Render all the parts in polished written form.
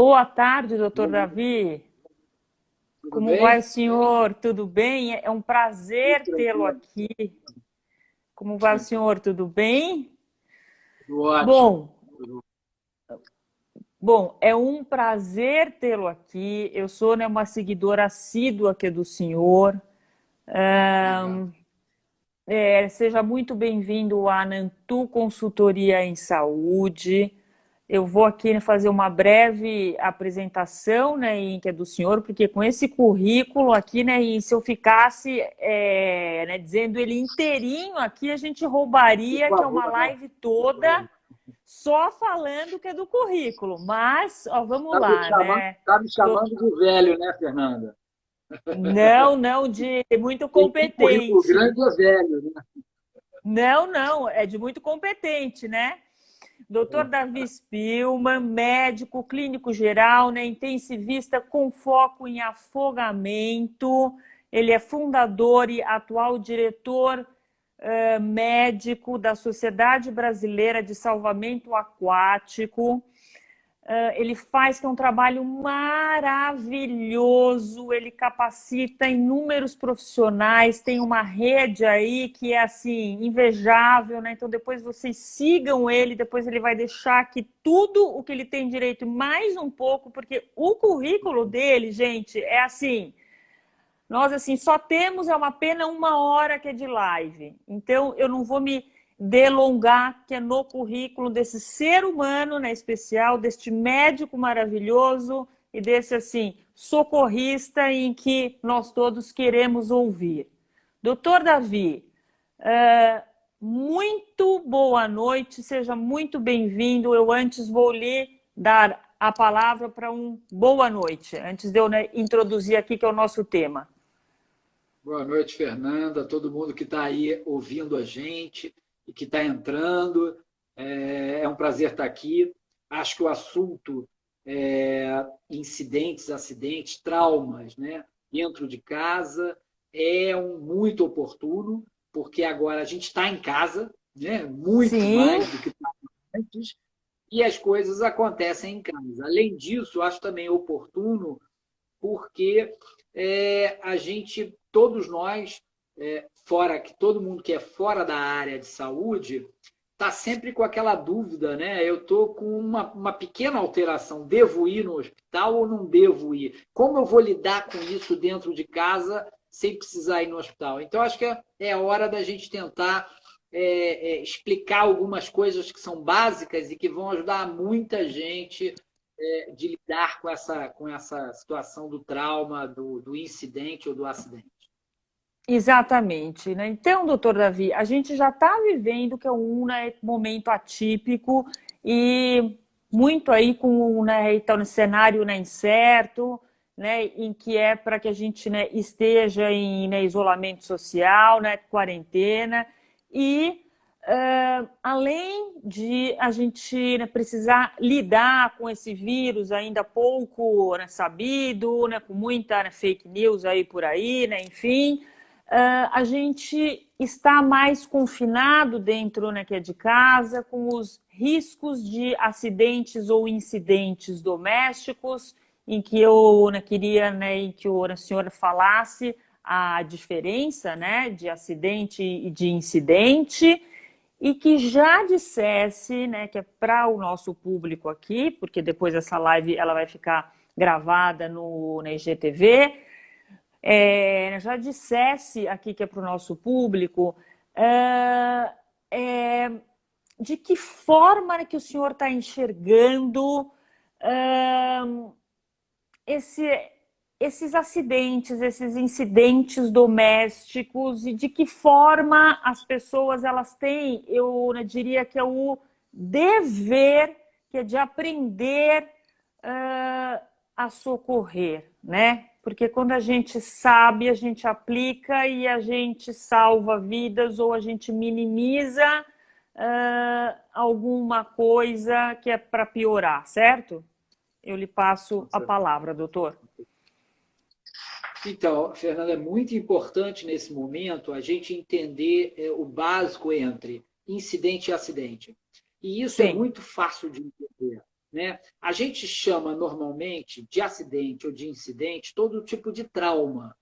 Boa tarde, doutor Davi. Tudo Como vai o bem? senhor? Tudo bem? É um Tudo prazer tê-lo tranquilo. aqui. Como vai o senhor? Tudo bem? Tudo ótimo. Bom, bom, é um prazer tê-lo aqui. Eu sou, né, uma seguidora assídua aqui do senhor. Legal. Seja muito bem-vindo à Nantu Consultoria em Saúde. Eu vou aqui, né, fazer uma breve apresentação, né, que é do senhor, porque com esse currículo aqui, né, e se eu ficasse né, dizendo ele inteirinho aqui, a gente Por roubaria que é uma favor, né? live toda só falando que é do currículo. Mas, ó, vamos lá, né? Tá me chamando de velho, né, Fernanda? Não, não, de muito Quem tem currículo competente. grande é velho, né? Não, não, é de muito competente, né? Doutor Davi Spilman, médico clínico geral, né, intensivista com foco em afogamento. Ele é fundador e atual diretor médico da Sociedade Brasileira de Salvamento Aquático. Ele faz que é um trabalho maravilhoso, ele capacita inúmeros profissionais, tem uma rede aí que é assim, invejável, né? Então depois vocês sigam ele, depois ele vai deixar aqui tudo o que ele tem direito, mais um pouco, porque o currículo dele, gente, é assim, nós, assim, só temos, é uma pena, 1 hora que é de live. Então, eu não vou me delongar, que é no currículo desse ser humano, né, especial, deste médico maravilhoso e desse, assim, socorrista em que nós todos queremos ouvir. Doutor Davi, é, muito boa noite, seja muito bem-vindo. Eu antes vou lhe dar a palavra para um boa noite, antes de eu, né, introduzir aqui que é o nosso tema. Boa noite, Fernanda, todo mundo que está aí ouvindo a gente e que está entrando. É um prazer estar aqui. Acho que o assunto incidentes, acidentes, traumas, né, dentro de casa muito oportuno, porque agora a gente está em casa, né, muito Sim, mais do que antes, e as coisas acontecem em casa. Além disso, acho também oportuno porque a gente, todos nós, fora que todo mundo que é fora da área de saúde, está sempre com aquela dúvida, né? Eu estou com uma pequena alteração, devo ir no hospital ou não devo ir? Como eu vou lidar com isso dentro de casa sem precisar ir no hospital? Então, acho que é a hora da gente tentar explicar algumas coisas que são básicas e que vão ajudar muita gente de lidar com essa situação do trauma, do incidente ou do acidente. exatamente, né? Então, doutor Davi, a gente já está vivendo que é um, né, momento atípico e muito aí com, né, então, no cenário, né, incerto, né, em que é para que a gente, né, esteja em, né, isolamento social, né, quarentena e além de a gente, né, precisar lidar com esse vírus ainda pouco, né, sabido, né, com muita, né, fake news aí por aí, né, enfim, a gente está mais confinado dentro, né, que é de casa, com os riscos de acidentes ou incidentes domésticos, em que eu, né, queria, né, em que a senhora falasse a diferença, né, de acidente e de incidente, e que já dissesse, né, que é para o nosso público aqui, porque depois essa live ela vai ficar gravada na IGTV, já dissesse aqui que é para o nosso público, é, é, de que forma, né, que o senhor está enxergando é, esse, esses acidentes, esses incidentes domésticos e de que forma as pessoas elas têm, eu, né, diria que é o dever, que é de aprender a socorrer, né? Porque quando a gente sabe, a gente aplica e a gente salva vidas ou a gente minimiza alguma coisa que é para piorar, certo? Eu lhe passo a palavra, doutor. Então, Fernanda, é muito importante nesse momento a gente entender o básico entre incidente e acidente. E isso é Sim, muito fácil de entender. né? A gente chama normalmente de acidente ou de incidente todo tipo de trauma,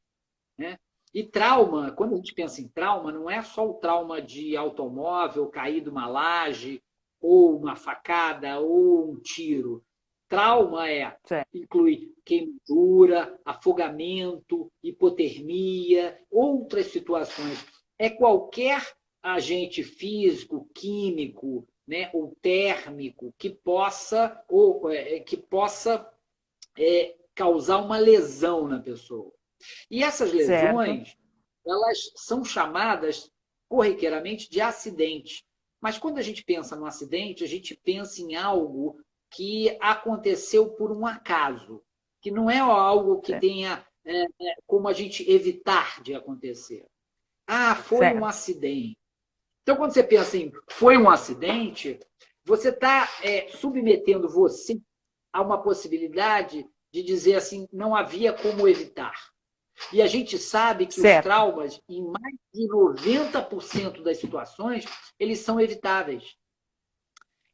né? E trauma, quando a gente pensa em trauma, não é só o trauma de automóvel, cair de uma laje, ou uma facada, ou um tiro. Trauma certo, inclui queimadura, afogamento, hipotermia, outras situações. É qualquer agente físico, químico, né, ou térmico que possa causar uma lesão na pessoa. E essas certo, lesões, elas são chamadas corriqueiramente de acidente. Mas quando a gente pensa no acidente, a gente pensa em algo que aconteceu por um acaso, que não é algo que certo, tenha como a gente evitar de acontecer. Ah, foi um certo. acidente. Então, quando você pensa em foi um acidente, você está submetendo você a uma possibilidade de dizer assim, não havia como evitar. E a gente sabe que os Certo. traumas, em mais de 90% das situações, eles são evitáveis.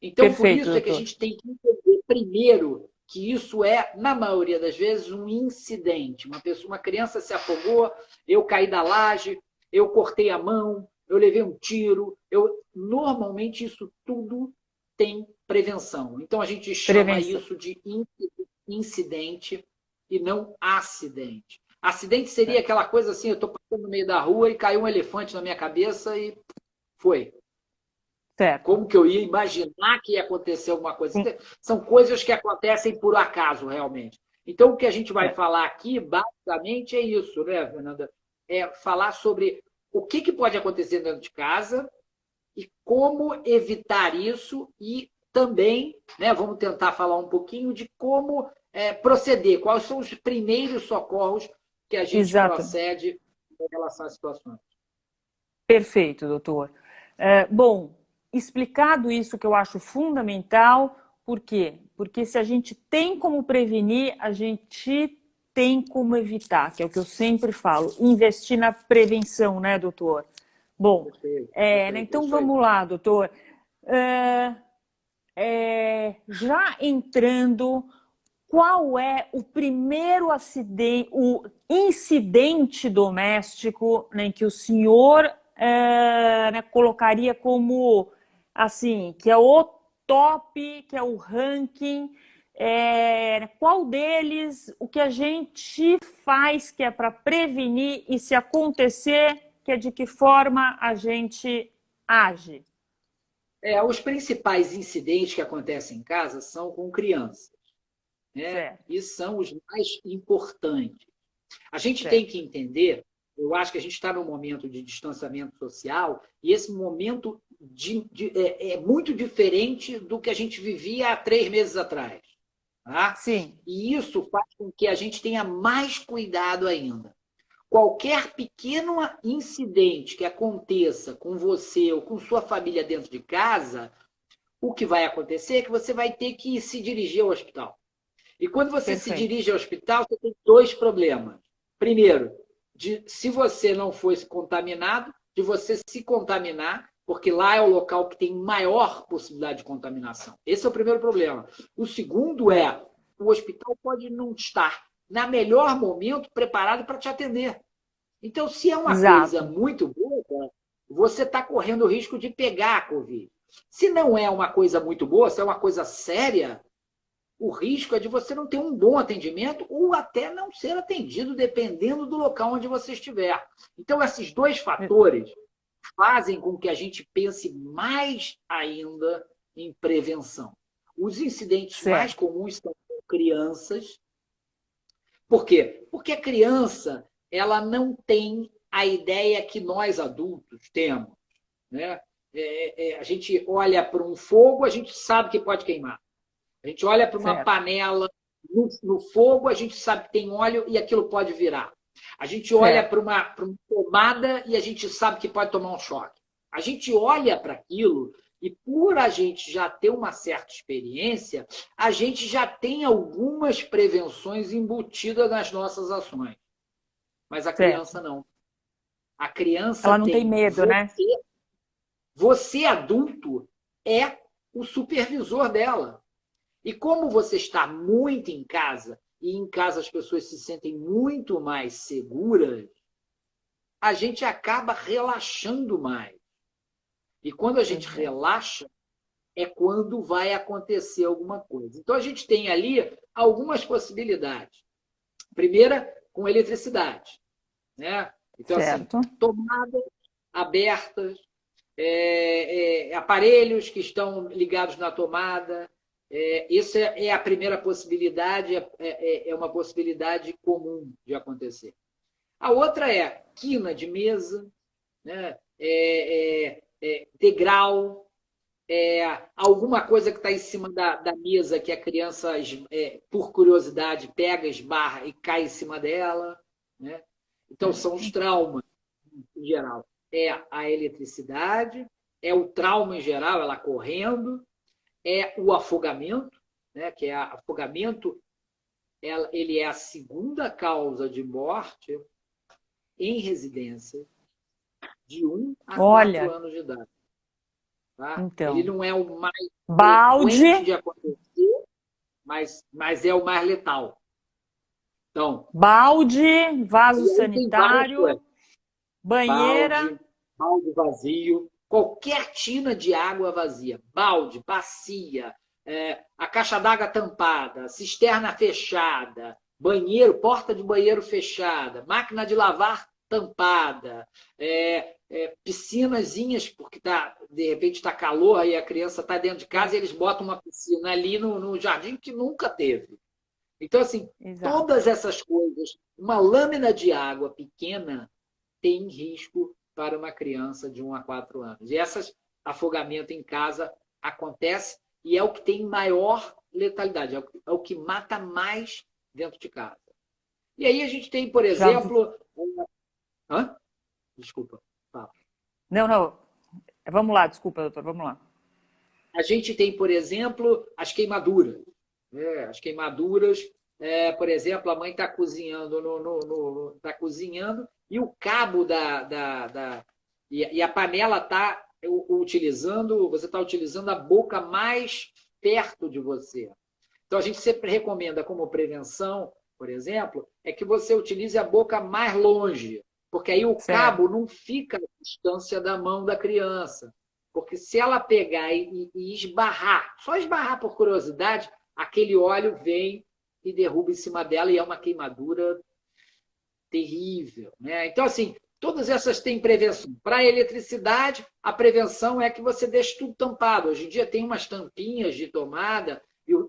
Então, por Perfeito, isso é que a doutor. gente tem que entender, primeiro, que isso é, na maioria das vezes, um incidente. Uma criança se afogou, eu caí da laje, eu cortei a mão, eu levei um tiro. Normalmente, isso tudo tem prevenção. Então, a gente chama Prevenção. isso de incidente e não acidente. Acidente seria aquela coisa assim, eu estou passando no meio da rua e caiu um elefante na minha cabeça e foi. Certo. Como que eu ia imaginar que ia acontecer alguma coisa? São coisas que acontecem por acaso, realmente. Então, o que a gente vai Certo. falar aqui, basicamente, é isso, né, Fernanda? É falar sobre o que pode acontecer dentro de casa e como evitar isso e também, né, vamos tentar falar um pouquinho de como proceder, quais são os primeiros socorros que a gente Exato. procede em relação às situações. Perfeito, doutor. Bom, explicado isso que eu acho fundamental, por quê? Porque se a gente tem como prevenir, a gente tem como evitar, que é o que eu sempre falo, investir na prevenção, né, doutor? Bom, Perfeito, né, perfeito. É então isso aí. vamos lá, doutor. É, já entrando, qual é o primeiro acidente, o incidente doméstico, né, que o senhor né, colocaria como assim, que é o top, que é o ranking? Qual deles, o que a gente faz que é para prevenir e se acontecer, que é de que forma a gente age? Os principais incidentes que acontecem em casa são com crianças, né? Certo, E são os mais importantes. A gente tem certo, que entender, eu acho que a gente está num momento de distanciamento social, e esse momento é muito diferente do que a gente vivia há 3 meses atrás. Tá? sim, E isso faz com que a gente tenha mais cuidado ainda. Qualquer pequeno incidente que aconteça com você ou com sua família dentro de casa, o que vai acontecer é que você vai ter que se dirigir ao hospital. E quando você se perfeito. dirige ao hospital, você tem dois problemas. Primeiro, se você não foi contaminado, de você se contaminar, porque lá é o local que tem maior possibilidade de contaminação. Esse é o primeiro problema. O segundo Certo. é, o hospital pode não estar, na melhor momento, preparado para te atender. Então, se é uma coisa Exato. muito boa, você está correndo o risco de pegar a Covid. Se não é uma coisa muito boa, se é uma coisa séria, o risco é de você não ter um bom atendimento ou até não ser atendido, dependendo do local onde você estiver. Então, esses dois fatores fazem com que a gente pense mais ainda em prevenção. Os incidentes mais Certo. comuns são com crianças. Por quê? Porque a criança ela não tem a ideia que nós adultos temos. Né? A gente olha para um fogo, a gente sabe que pode queimar. A gente olha para uma Certo. panela no fogo, a gente sabe que tem óleo e aquilo pode virar. A gente olha Certo. para uma tomada e a gente sabe que pode tomar um choque. A gente olha para aquilo e, por a gente já ter uma certa experiência, a gente já tem algumas prevenções embutidas nas nossas ações. Mas a Certo. criança não. A criança Ela não tem tem medo, né? você adulto, é o supervisor dela. E como você está muito em casa, e em casa as pessoas se sentem muito mais seguras, a gente acaba relaxando mais. E quando a gente relaxa, é quando vai acontecer alguma coisa. Então, a gente tem ali algumas possibilidades. Primeira, com eletricidade. Né? Então, assim, Certo. tomadas abertas, aparelhos que estão ligados na tomada. Isso é a primeira possibilidade, é uma possibilidade comum de acontecer. A outra é quina de mesa, né? Degrau, alguma coisa que está em cima da mesa que a criança, por curiosidade, pega, esbarra e cai em cima dela. Né? Então, são os traumas, em geral. É a eletricidade, é o trauma em geral, ela correndo, é o afogamento, né? Que é afogamento, ele é a segunda causa de morte em residência de 1 a 4 Olha, anos de idade. Tá? Ele então, não é o mais frequente balde, de acontecer, mas é o mais letal. Então, balde, vaso e aí tem várias sanitário, coisas. banheira. Balde vazio, qualquer tina de água vazia, balde, bacia, a caixa d'água tampada, cisterna fechada, banheiro, porta de banheiro fechada, máquina de lavar tampada, piscinazinhas, porque de repente está calor e a criança está dentro de casa e eles botam uma piscina ali no jardim que nunca teve. Então, assim, Exato. todas essas coisas, uma lâmina de água pequena tem risco para uma criança de 1 a 4 anos. E esse afogamento em casa acontece e é o que tem maior letalidade, é o que mata mais dentro de casa. E aí a gente tem, por Já... exemplo... Hã? Desculpa. Fala. Não, não. Vamos lá, desculpa, doutor, vamos lá. A gente tem, por exemplo, as queimaduras. As queimaduras, por exemplo, a mãe está cozinhando, tá cozinhando e o cabo e a panela está utilizando, você está utilizando a boca mais perto de você. Então, a gente sempre recomenda como prevenção, por exemplo, é que você utilize a boca mais longe, porque aí o Certo. cabo não fica à distância da mão da criança. Porque se ela pegar e esbarrar, só esbarrar por curiosidade, aquele óleo vem e derruba em cima dela e é uma queimadura terrível. Né? Então, assim, todas essas têm prevenção. Para a eletricidade, a prevenção é que você deixe tudo tampado. Hoje em dia tem umas tampinhas de tomada,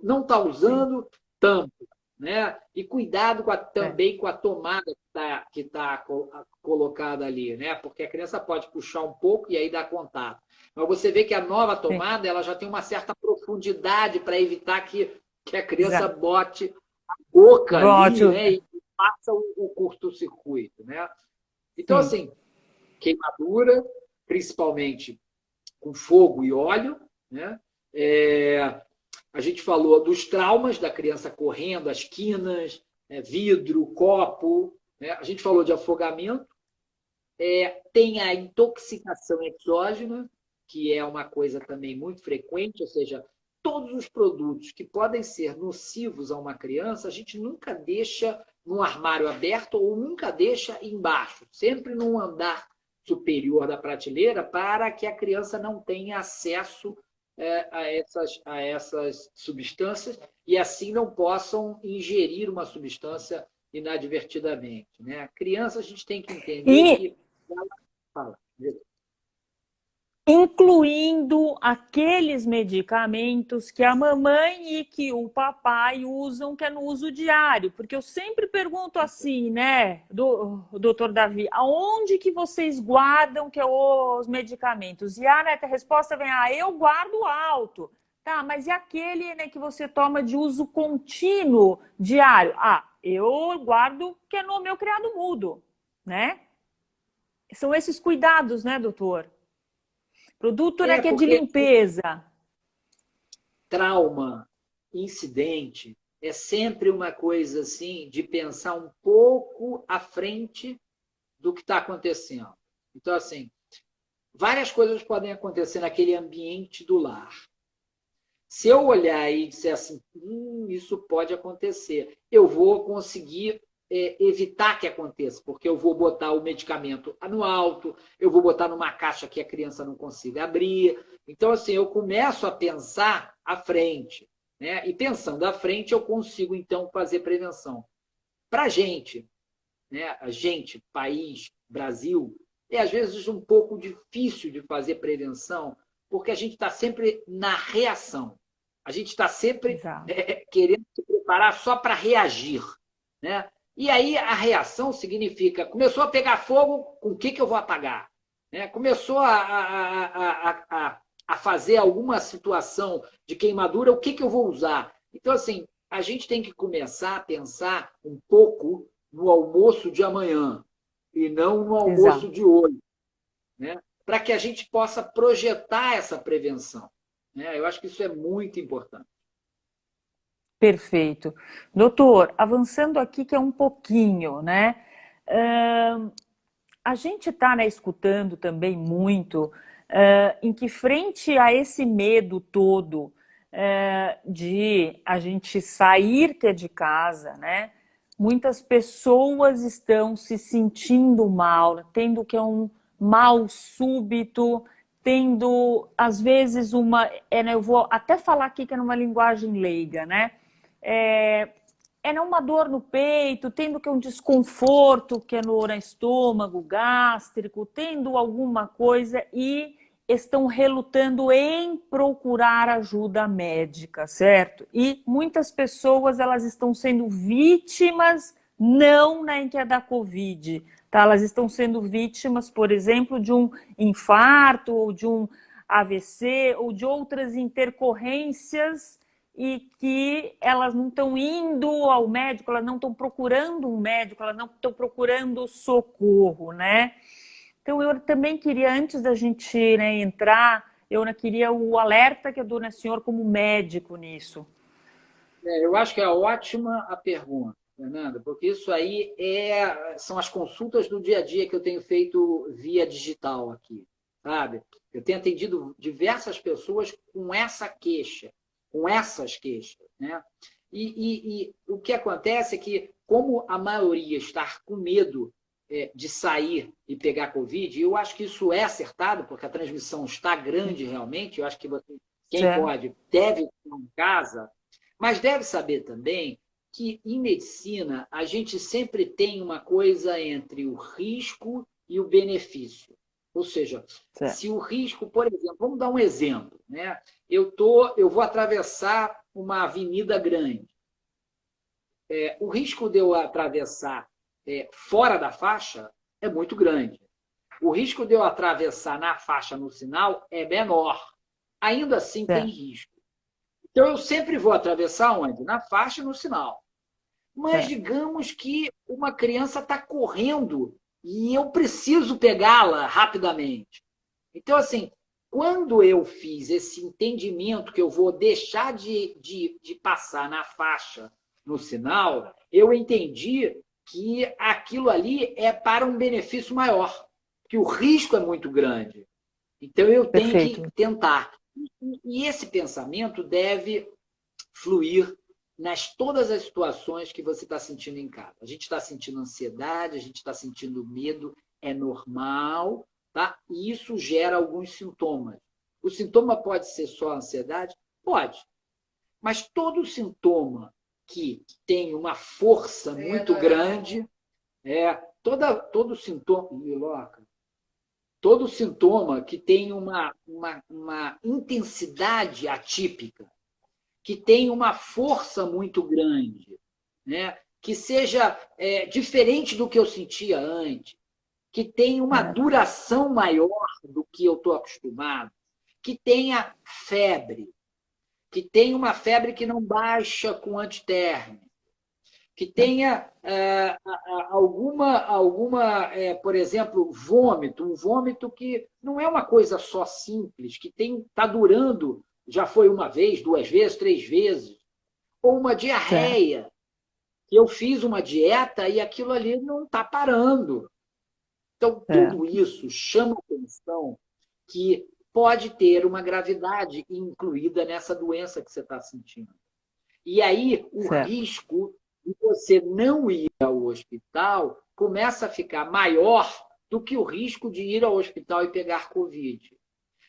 não está usando, tampa. Né? E cuidado também com a tomada que tá colocada ali, né? Porque a criança pode puxar um pouco e aí dá contato. Mas você vê que a nova Sim. tomada ela já tem uma certa profundidade para evitar que a criança Exato. bote a boca ali, Ótimo. né? E faça o curto-circuito, né? Então, Sim. assim, queimadura, principalmente com fogo e óleo, né? A gente falou dos traumas da criança correndo, as quinas, vidro, copo, né? A gente falou de afogamento, tem a intoxicação exógena, que é uma coisa também muito frequente, ou seja, todos os produtos que podem ser nocivos a uma criança, a gente nunca deixa num armário aberto ou nunca deixa embaixo, sempre num andar superior da prateleira para que a criança não tenha acesso a essas substâncias e assim não possam ingerir uma substância inadvertidamente. Né? Criança, a gente tem que entender E que fala. incluindo aqueles medicamentos que a mamãe e que o papai usam, que é no uso diário. Porque eu sempre pergunto assim, né, doutor Davi, aonde que vocês guardam que é os medicamentos? E a resposta vem, eu guardo alto. Tá, mas e aquele, né, que você toma de uso contínuo, diário? Eu guardo que é no meu criado mudo, né? São esses cuidados, né, doutor? Produto, né, que é de Porque limpeza. trauma, incidente, é sempre uma coisa assim de pensar um pouco à frente do que está acontecendo. Então, assim, várias coisas podem acontecer naquele ambiente do lar. Se eu olhar e disser assim, isso pode acontecer, eu vou conseguir evitar que aconteça, porque eu vou botar o medicamento no alto, eu vou botar numa caixa que a criança não consiga abrir. Então, assim, eu começo a pensar à frente, né? E pensando à frente, eu consigo, então, fazer prevenção. Para a gente, né? A gente, país, Brasil, é às vezes um pouco difícil de fazer prevenção, porque a gente está sempre na reação. A gente está sempre Exato. querendo se preparar só para reagir, né? E aí a reação significa, começou a pegar fogo, com o que eu vou apagar? Né? Começou a fazer alguma situação de queimadura, o que eu vou usar? Então, assim, a gente tem que começar a pensar um pouco no almoço de amanhã e não no almoço Exato. de hoje, né? Para que a gente possa projetar essa prevenção, né? Eu acho que isso é muito importante. Perfeito. Doutor, avançando aqui que é um pouquinho, né? Ahn, a gente está, né, escutando também muito em que frente a esse medo todo de a gente sair que é de casa, né? Muitas pessoas estão se sentindo mal, tendo que é um mal súbito, tendo às vezes uma, né, eu vou até falar aqui que é numa linguagem leiga, né? É, uma dor no peito, tendo que um desconforto que é no estômago, gástrico, tendo alguma coisa e estão relutando em procurar ajuda médica, certo? E muitas pessoas elas estão sendo vítimas não né, que é da Covid, tá? Elas estão sendo vítimas, por exemplo, de um infarto ou de um AVC ou de outras intercorrências e que elas não estão indo ao médico, elas não estão procurando um médico, elas não estão procurando socorro, né? Então eu também queria, antes da gente né, entrar, eu queria o alerta que eu dou na senhor como médico nisso. Eu acho que é ótima a pergunta, Fernanda, porque isso aí são as consultas do dia a dia que eu tenho feito via digital aqui, sabe? Eu tenho atendido diversas pessoas com essa queixa, com essas queixas, né? E o que acontece é que, como a maioria está com medo de sair e pegar Covid, eu acho que isso é acertado, porque a transmissão está grande realmente, eu acho que quem Certo. pode deve ficar em casa, mas deve saber também que, em medicina, a gente sempre tem uma coisa entre o risco e o benefício. Ou seja, Certo. se o risco, por exemplo, vamos dar um exemplo, né? Eu vou atravessar uma avenida grande. O risco de eu atravessar fora da faixa é muito grande. O risco de eu atravessar na faixa no sinal é menor. Ainda assim, tem Certo. risco. Então, eu sempre vou atravessar onde? Na faixa e no sinal. Mas Certo. digamos que uma criança está correndo e eu preciso pegá-la rapidamente. Então, assim, quando eu fiz esse entendimento que eu vou deixar de passar na faixa, no sinal, eu entendi que aquilo ali é para um benefício maior, que o risco é muito grande. Então, eu tenho que Perfeito. tentar. E esse pensamento deve fluir nas todas as situações que você está sentindo em casa. A gente está sentindo ansiedade, a gente está sentindo medo, é normal, tá? E isso gera alguns sintomas. O sintoma pode ser só ansiedade? Pode. Mas todo sintoma que tem uma força muito grande, todo sintoma, todo sintoma que tem uma intensidade atípica, que tem uma força muito grande, né? Que seja diferente do que eu sentia antes, que tenha uma Certo. duração maior do que eu estou acostumado, que tenha febre, que tenha uma febre que não baixa com antitérmico, que tenha por exemplo, vômito, um vômito que não é uma coisa só simples, que está durando, já foi uma vez, duas vezes, três vezes, ou uma Certo. diarreia, que eu fiz uma dieta e aquilo ali não está parando. Então, tudo Certo. isso chama atenção que pode ter uma gravidade incluída nessa doença que você está sentindo. E aí o risco de você não ir ao hospital começa a ficar maior do que o risco de ir ao hospital e pegar Covid.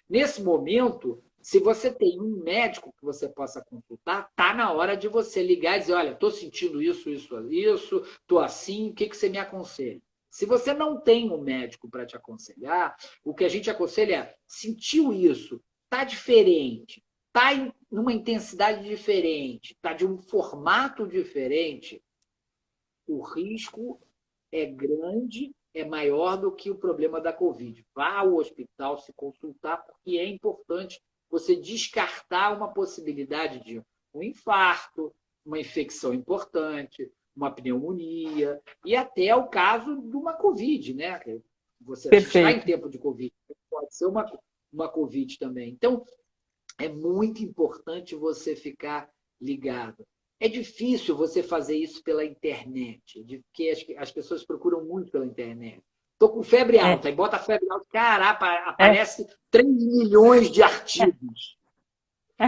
Nesse momento, se você tem um médico que você possa consultar, está na hora de você ligar e dizer, olha, estou sentindo isso, estou assim, o que você me aconselha? Se você não tem um médico para te aconselhar, o que a gente aconselha é, sentiu isso, está diferente, está em uma intensidade diferente, está de um formato diferente, o risco é grande, é maior do que o problema da Covid. Vá ao hospital se consultar, porque é importante você descartar uma possibilidade de um infarto, uma infecção importante, uma pneumonia, e até o caso de uma Covid, né? Você está em tempo de Covid, pode ser uma Covid também. Então, é muito importante você ficar ligado. É difícil você fazer isso pela internet, porque as pessoas procuram muito pela internet. Estou com febre alta, e bota febre alta, caraca, aparece 3 milhões de artigos.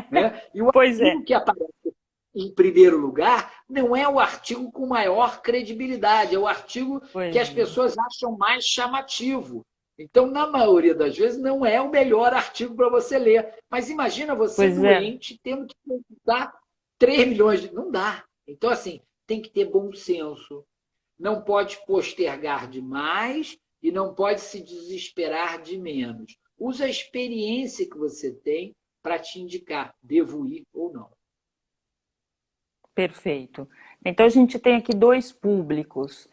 Né? E o artigo que aparece em primeiro lugar não é o artigo com maior credibilidade, é o artigo que as pessoas acham mais chamativo. Então, na maioria das vezes, não é o melhor artigo para você ler. Mas imagina você doente tendo que consultar 3 milhões de... Não dá. Então, assim, tem que ter bom senso. Não pode postergar demais e não pode se desesperar de menos. Usa a experiência que você tem para te indicar, devo ir ou não. Perfeito. Então, a gente tem aqui 2 públicos.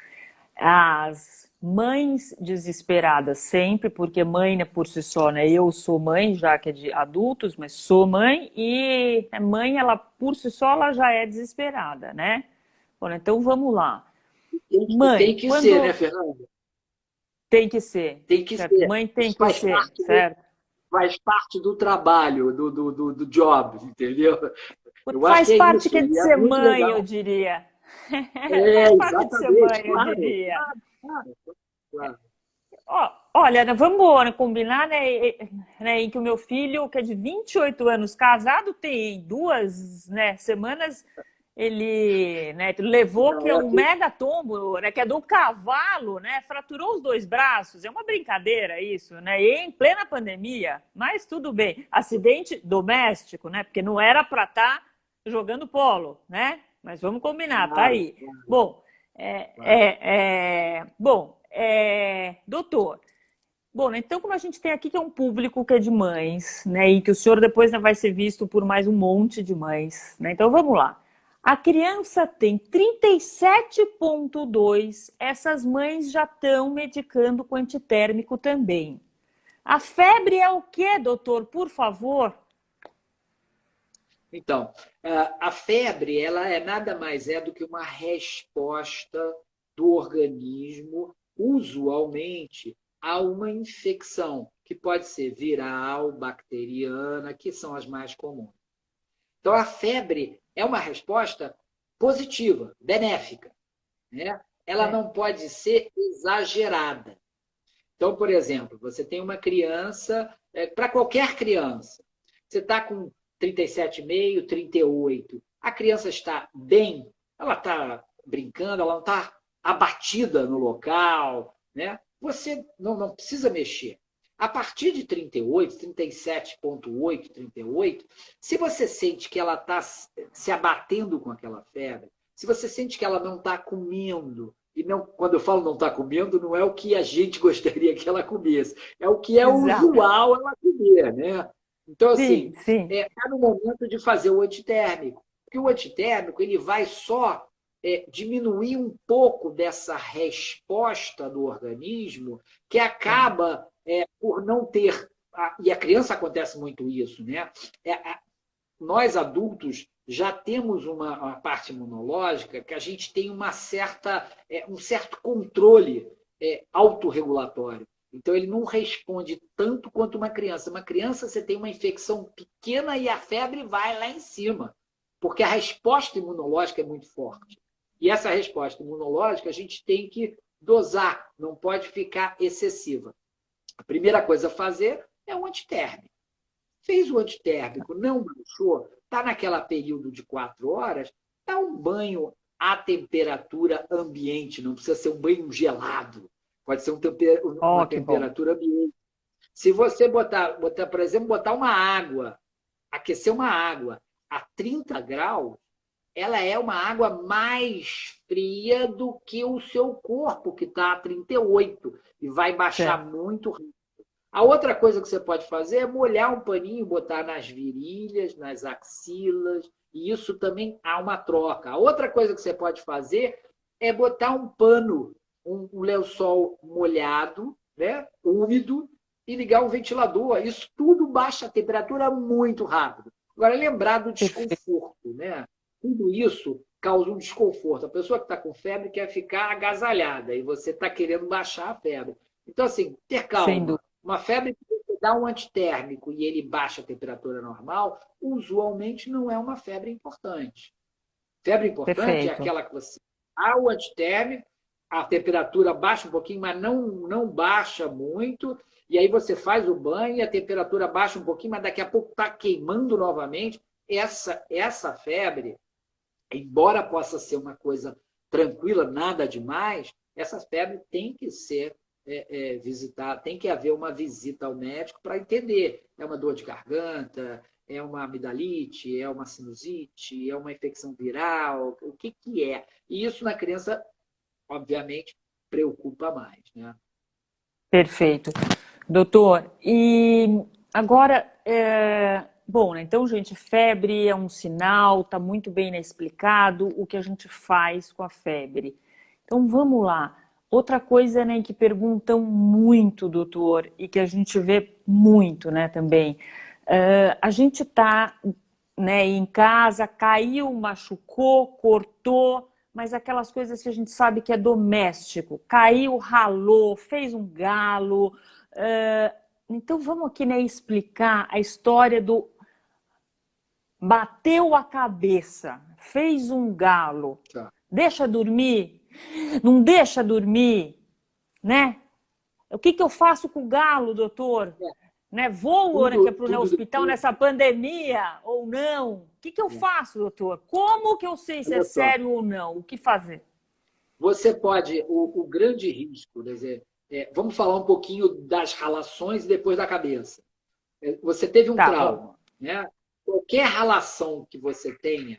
As mães desesperadas sempre, porque mãe, né, por si só, né? Eu sou mãe, já que é de adultos, mas sou mãe, e a mãe, ela por si só, ela já é desesperada, né? Bom, então, vamos lá. Tem que ser, né, Fernanda? Tem que ser. Tem que certo? ser. Mãe tem que ser, certo? Faz parte do trabalho, do job, entendeu? Faz parte que é de ser mãe, eu diria. Faz parte de ser mãe, eu diria. Claro. Olha, vamos combinar, né, em que o meu filho, que é de 28 anos, casado, tem 2 semanas, ele levou que é um mega tombo, né, que é do cavalo, né, fraturou os 2 braços. É uma brincadeira isso, né? E em plena pandemia, mas tudo bem. Acidente doméstico, né? Porque não era para estar jogando polo, né? Mas vamos combinar, tá aí. Bom, doutor, bom, então como a gente tem aqui que é um público que é de mães, né, e que o senhor depois vai ser visto por mais um monte de mães, né? Então vamos lá. A criança tem 37,2, essas mães já estão medicando com antitérmico também. A febre é o quê, doutor, por favor? Então, a febre ela nada mais do que uma resposta do organismo, usualmente, a uma infecção, que pode ser viral, bacteriana, que são as mais comuns. Então, a febre é uma resposta positiva, benéfica. Né? Ela não pode ser exagerada. Então, por exemplo, você tem uma criança, para qualquer criança, você está com 37,5, 38. A criança está bem, ela está brincando, ela não está abatida no local, né? Você não precisa mexer. A partir de 38, 37,8, 38, se você sente que ela está se abatendo com aquela febre, se você sente que ela não está comendo, e não, quando eu falo não está comendo, não é o que a gente gostaria que ela comesse, é o que é usual ela comer, né? Então, assim, é no momento de fazer o antitérmico. Porque o antitérmico ele vai só diminuir um pouco dessa resposta do organismo que acaba por não ter... E a criança acontece muito isso, né? Nós, adultos, já temos uma parte imunológica que a gente tem um certo controle autorregulatório. Então, ele não responde tanto quanto uma criança. Uma criança, você tem uma infecção pequena e a febre vai lá em cima, porque a resposta imunológica é muito forte. E essa resposta imunológica a gente tem que dosar, não pode ficar excessiva. A primeira coisa a fazer é o antitérmico. Fez o antitérmico, não baixou, está naquela período de 4 horas, dá um banho à temperatura ambiente, não precisa ser um banho gelado, pode ser uma Ó, que bom. temperatura ambiente. Se você por exemplo, botar uma água, aquecer uma água a 30 graus, ela é uma água mais fria do que o seu corpo, que está a 38, e vai baixar Certo. muito rápido. A outra coisa que você pode fazer é molhar um paninho, botar nas virilhas, nas axilas, e isso também há uma troca. A outra coisa que você pode fazer é botar um pano, um lençol molhado, né, úmido, e ligar um ventilador. Isso tudo baixa a temperatura muito rápido. Agora, lembrar do Perfeito. desconforto, né? Tudo isso causa um desconforto. A pessoa que está com febre quer ficar agasalhada e você está querendo baixar a febre. Então, assim, ter Sem calma. dúvida. Uma febre que você dá um antitérmico e ele baixa a temperatura normal, usualmente não é uma febre importante. Febre importante é Perfeito. aquela que você dá o antitérmico, a temperatura baixa um pouquinho, mas não baixa muito, e aí você faz o banho e a temperatura baixa um pouquinho, mas daqui a pouco está queimando novamente. Essa febre, embora possa ser uma coisa tranquila, nada demais, essa febre tem que ser visitada, tem que haver uma visita ao médico para entender. É uma dor de garganta, é uma amidalite, é uma sinusite, é uma infecção viral, o que, que é? E isso na criança, obviamente, preocupa mais, né? Perfeito. Doutor, e agora, bom, né, então, gente, febre é um sinal, está muito bem, né, explicado o que a gente faz com a febre. Então, vamos lá. Outra coisa, né, que perguntam muito, doutor, e que a gente vê muito, né, também. A gente está, né, em casa, caiu, machucou, cortou, mas aquelas coisas que a gente sabe que é doméstico. Caiu, ralou, fez um galo. Então vamos aqui, né, explicar a história do bateu a cabeça, fez um galo. Tá. Deixa dormir? Não deixa dormir, né? O que eu faço com o galo, doutor? Né? Vou, né, para o Tudo hospital depende. nessa pandemia ou não? O que eu faço, doutor? Como que eu sei se é Olha só, sério ou não? O que fazer? você pode, o grande risco, quer dizer, vamos falar um pouquinho das ralações e depois da cabeça. Você teve um Tá, vamos. trauma, né? Qualquer relação que você tenha,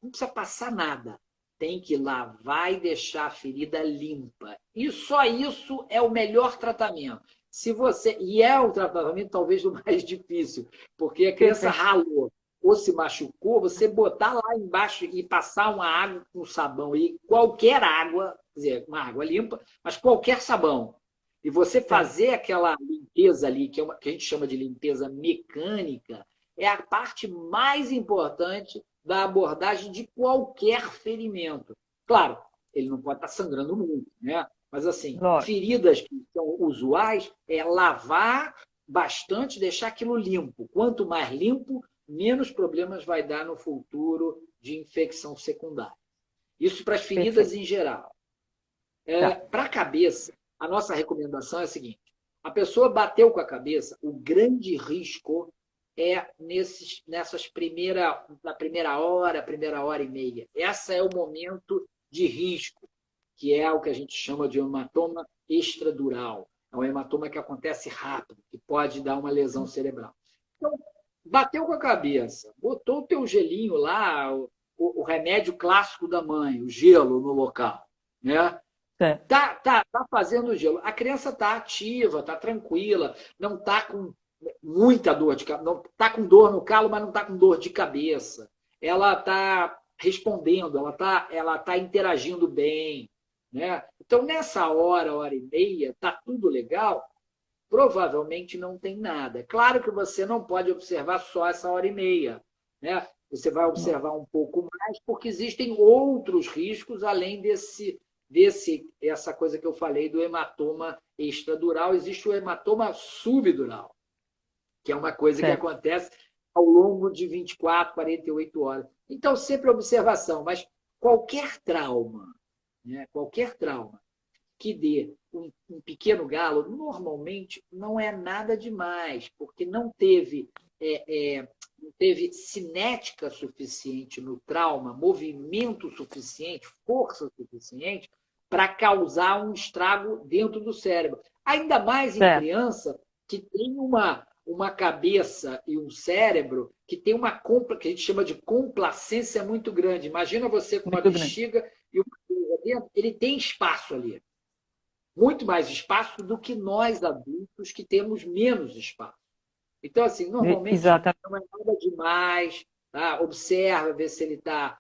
não precisa passar nada. Tem que lavar e deixar a ferida limpa. E só isso é o melhor tratamento. Se você E é o tratamento talvez o mais difícil, porque a criança Perfeito. ralou ou se machucou, você botar lá embaixo e passar uma água com sabão e qualquer água, quer dizer, uma água limpa, mas qualquer sabão. E você Certo. fazer aquela limpeza ali, que a gente chama de limpeza mecânica, é a parte mais importante da abordagem de qualquer ferimento. Claro, ele não pode estar sangrando muito, né? Mas, assim, Lógico. feridas que são usuais é lavar bastante, deixar aquilo limpo. Quanto mais limpo, menos problemas vai dar no futuro de infecção secundária. Isso para as feridas Perfeito. em geral. Tá. Para a cabeça, a nossa recomendação é a seguinte: a pessoa bateu com a cabeça, o grande risco é na primeira hora e meia. Essa é o momento de risco, que é o que a gente chama de hematoma extradural. É um hematoma que acontece rápido, que pode dar uma lesão cerebral. Então, bateu com a cabeça, botou o teu gelinho lá, o remédio clássico da mãe, o gelo no local, né? Certo. Tá fazendo gelo. A criança está ativa, está tranquila, não está com muita dor de cabeça, não está com dor no calo, mas não está com dor de cabeça. Ela está respondendo, ela tá interagindo bem, né? Então, nessa hora e meia, tá tudo legal, provavelmente não tem nada. É claro que você não pode observar só essa hora e meia, né? Você vai observar um pouco mais, porque existem outros riscos além essa coisa que eu falei do hematoma extradural. Existe o hematoma subdural, que é uma coisa que Certo. acontece ao longo de 24, 48 horas. Então, sempre observação, mas qualquer trauma, né? Qualquer trauma que dê um pequeno galo, normalmente não é nada demais, porque não teve cinética suficiente no trauma, movimento suficiente, força suficiente para causar um estrago dentro do cérebro. Ainda mais em Certo. criança que tem uma cabeça e um cérebro que tem que a gente chama de complacência muito grande. Imagina você com uma Muito grande. bexiga e uma coisa dentro, ele tem espaço ali. Muito mais espaço do que nós adultos que temos menos espaço. Então, assim, normalmente Exatamente. não é nada demais, tá? Observa, vê se ele está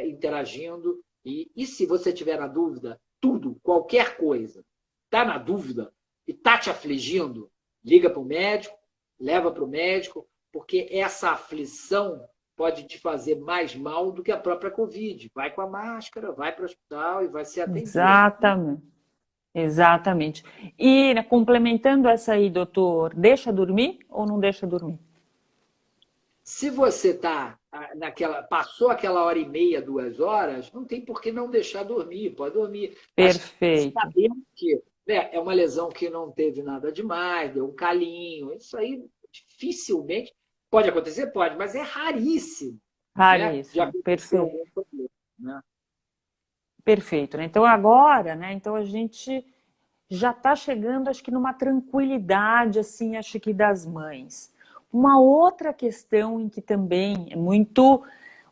interagindo. E se você tiver na dúvida, tudo, qualquer coisa, está na dúvida e está te afligindo, liga para o médico, leva para o médico, porque essa aflição pode te fazer mais mal do que a própria Covid. Vai com a máscara, vai para o hospital e vai ser atendido. Exatamente. Exatamente. E né, complementando essa aí, doutor, deixa dormir ou não deixa dormir? Se você passou aquela hora e meia, 2 horas, não tem por que não deixar dormir, pode dormir. Mas Perfeito. sabendo que né, é uma lesão que não teve nada demais, deu um calinho, isso aí dificilmente pode acontecer, pode, mas é raríssimo, né, de Raríssimo. acontecer Perfeito. algum problema, né? Perfeito, né? Então agora, né? Então a gente já está chegando, acho que numa tranquilidade, assim, acho que das mães. Uma outra questão em que também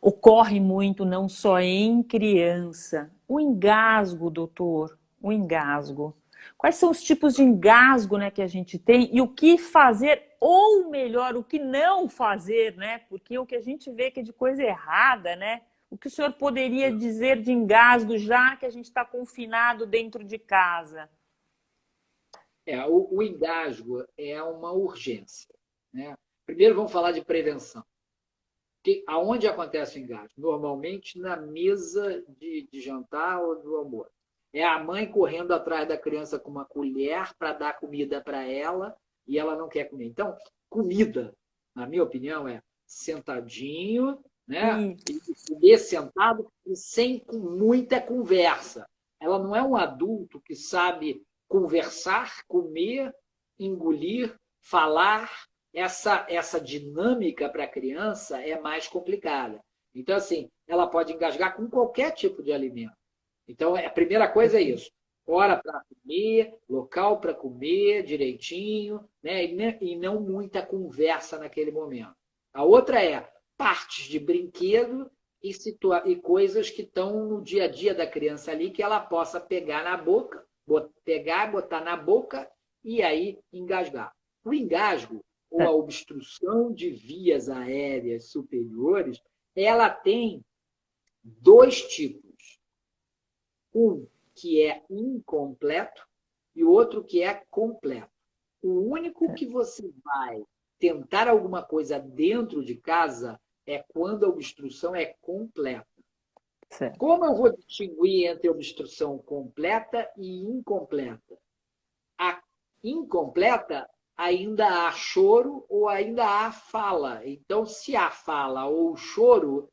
ocorre muito, não só em criança, o engasgo, doutor, o engasgo. Quais são os tipos de engasgo, né, que a gente tem e o que fazer, ou melhor, o que não fazer, né? Porque o que a gente vê que é de coisa errada, né? O que o senhor poderia dizer de engasgo já que a gente está confinado dentro de casa? O engasgo é uma urgência, né? Primeiro vamos falar de prevenção. Aonde acontece o engasgo? Normalmente na mesa de jantar ou do almoço. É a mãe correndo atrás da criança com uma colher para dar comida para ela e ela não quer comer. Então, comida, na minha opinião, é sentadinho, né? E comer sentado e sem muita conversa. Ela não é um adulto que sabe conversar, comer, engolir, falar. Essa dinâmica para a criança é mais complicada. Então, assim, ela pode engasgar com qualquer tipo de alimento. Então, a primeira coisa é isso. Hora para comer, local para comer direitinho, né? E não muita conversa naquele momento. A outra é partes de brinquedo e coisas que estão no dia a dia da criança ali que ela possa pegar na boca, botar na boca e aí engasgar. O engasgo ou a obstrução de vias aéreas superiores, ela tem 2 tipos. Um que é incompleto e outro que é completo. O único que você vai tentar alguma coisa dentro de casa é quando a obstrução é completa. Certo. Como eu vou distinguir entre obstrução completa e incompleta? A incompleta ainda há choro ou ainda há fala. Então, se há fala ou choro,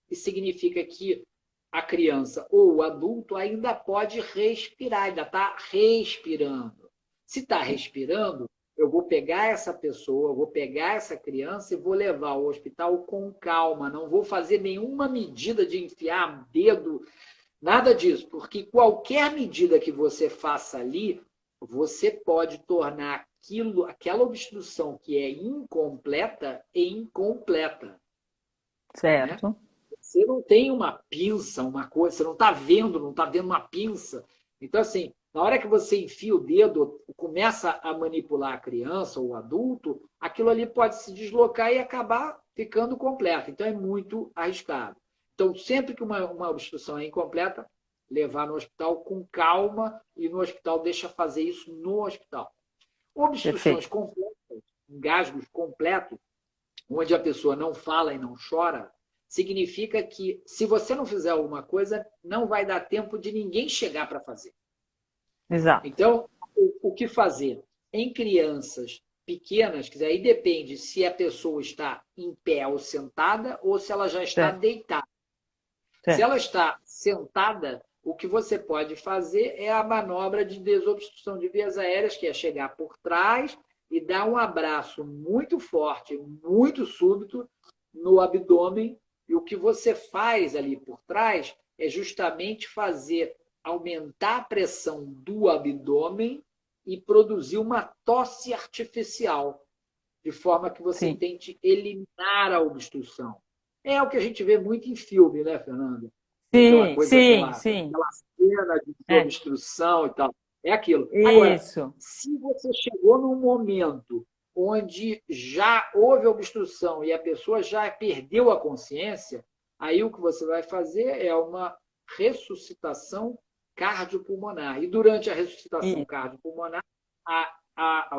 significa que a criança ou o adulto ainda pode respirar, ainda está respirando. Se está respirando, eu vou pegar essa pessoa, vou pegar essa criança e vou levar ao hospital com calma. Não vou fazer nenhuma medida de enfiar dedo, nada disso, porque qualquer medida que você faça ali, você pode tornar aquela obstrução que é incompleta incompleta. Certo. Né? Você não tem uma pinça, uma coisa, você não está vendo uma pinça. Então, assim, na hora que você enfia o dedo, começa a manipular a criança ou o adulto, aquilo ali pode se deslocar e acabar ficando completo. Então, é muito arriscado. Então, sempre que uma obstrução é incompleta, levar no hospital com calma e no hospital deixa fazer isso no hospital. Obstruções Perfeito. completas, engasgos completos, onde a pessoa não fala e não chora, significa que se você não fizer alguma coisa, não vai dar tempo de ninguém chegar para fazer. Exato. Então, o que fazer? Em crianças pequenas, quer dizer, aí depende se a pessoa está em pé ou sentada ou se ela já está deitada. Se ela está sentada, o que você pode fazer é a manobra de desobstrução de vias aéreas, que é chegar por trás e dar um abraço muito forte, muito súbito no abdômen. E o que você faz ali por trás é justamente fazer aumentar a pressão do abdômen e produzir uma tosse artificial, de forma que você Sim. tente eliminar a obstrução. É o que a gente vê muito em filme, né, Fernanda? Aquela Sim, coisa, sim, sim. aquela cena de É, obstrução e tal. É aquilo. Agora, isso. se você chegou num momento onde já houve obstrução e a pessoa já perdeu a consciência, aí o que você vai fazer é uma ressuscitação cardiopulmonar. E durante a ressuscitação Isso. cardiopulmonar,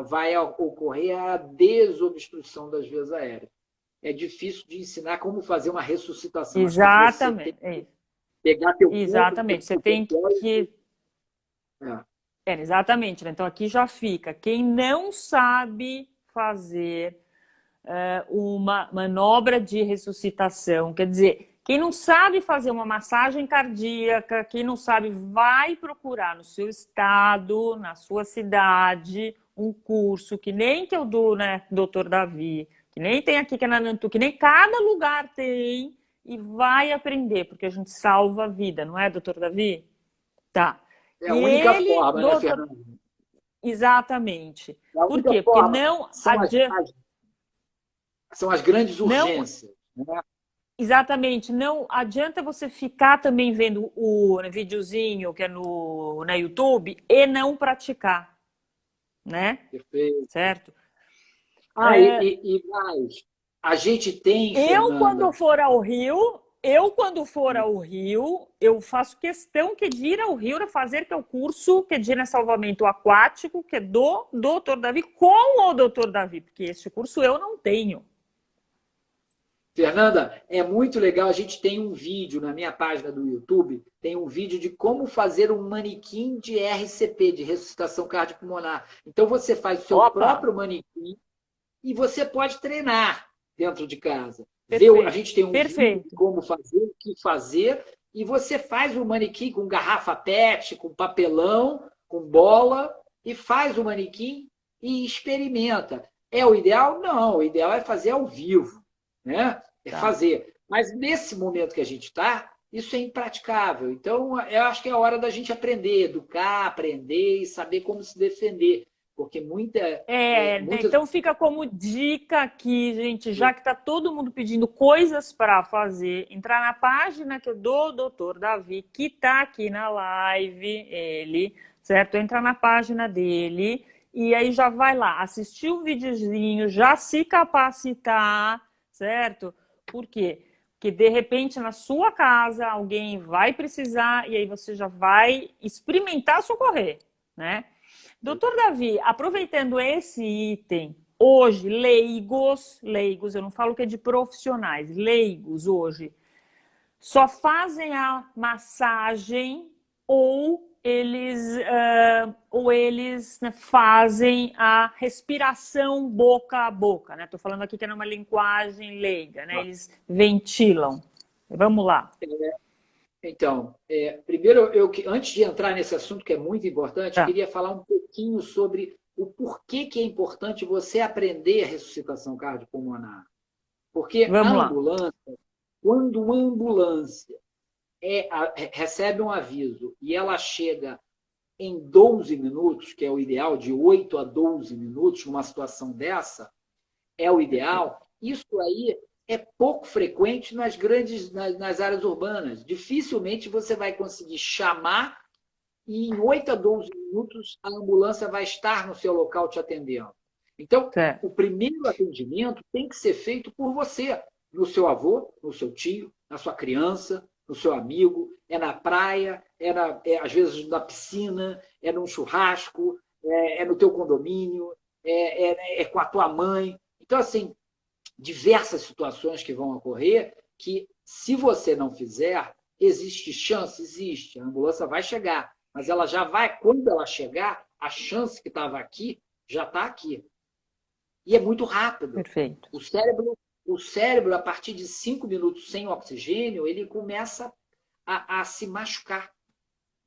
vai ocorrer a desobstrução das vias aéreas. É difícil de ensinar como fazer uma ressuscitação. Acho que você tem Exatamente. que pegar teu ponto Exatamente. Você tem hipotético. que. Exatamente, né? Então aqui já fica. Quem não sabe fazer uma manobra de ressuscitação, quer dizer, quem não sabe fazer uma massagem cardíaca, quem não sabe, vai procurar no seu estado, na sua cidade, um curso que nem que eu dou, né, doutor Davi, que nem tem aqui que é na Nantu, que nem cada lugar tem, e vai aprender, porque a gente salva a vida, não é, doutor Davi? Tá. É a E única ele, forma, né, doutor, Fernando? exatamente. É a Por única quê? Porque forma. não São adianta, são as grandes não, urgências. Né? exatamente, não adianta você ficar também vendo o videozinho que é no na YouTube e não praticar, né? Perfeito. Certo? E mais, a gente tem, Eu quando Fernanda, for ao Rio, eu faço questão que de ir ao Rio para fazer que é o curso que é de salvamento aquático, que é do Dr. Davi com o Dr. Davi, porque esse curso eu não tenho. Fernanda, é muito legal. A gente tem um vídeo na minha página do YouTube, tem um vídeo de como fazer um manequim de RCP, de ressuscitação cardiopulmonar. Então você faz o seu Opa, próprio manequim e você pode treinar dentro de casa. A perfeito, gente tem um vídeo de perfeito. como fazer, o que fazer, e você faz o manequim com garrafa PET, com papelão, com bola, e faz o manequim e experimenta. É o ideal? Não, o ideal é fazer ao vivo, né? É Tá. fazer. Mas nesse momento que a gente está, isso é impraticável. Então, eu acho que é a hora da gente aprender, educar, aprender e saber como se defender. Porque Né? muitas. Então fica como dica aqui, gente, já que está todo mundo pedindo coisas para fazer, entrar na página que eu dou, doutor Davi, que está aqui na live, ele, certo? Entra na página dele e aí já vai lá, assistir o videozinho, já se capacitar, certo? Por quê? Porque de repente na sua casa alguém vai precisar e aí você já vai experimentar socorrer, né? Doutor Davi, aproveitando esse item, hoje, leigos, eu não falo que é de profissionais, leigos hoje, só fazem a massagem ou eles né, fazem a respiração boca a boca, né? Estou falando aqui que é numa linguagem leiga, né? Eles ventilam. Vamos lá. Então, primeiro, antes de entrar nesse assunto que é muito importante, Tá. queria falar um pouquinho sobre o porquê que é importante você aprender a ressuscitação cardiopulmonar. Porque a Vamos lá. ambulância, quando uma ambulância recebe um aviso e ela chega em 12 minutos, que é o ideal, de 8 a 12 minutos, numa situação dessa, é o Perfeito. ideal. Isso aí é pouco frequente nas áreas urbanas. Dificilmente você vai conseguir chamar e em 8 a 12 minutos a ambulância vai estar no seu local te atendendo. Então, Certo. o primeiro atendimento tem que ser feito por você, no seu avô, no seu tio, na sua criança, no seu amigo, é na praia, às vezes na piscina, é num churrasco, é no teu condomínio, é com a tua mãe. Então, assim, diversas situações que vão ocorrer que, se você não fizer, existe chance? Existe. A ambulância vai chegar, mas ela já vai, quando ela chegar, a chance que estava aqui já está aqui. E é muito rápido. Perfeito. O cérebro, a partir de 5 minutos sem oxigênio, ele começa a se machucar.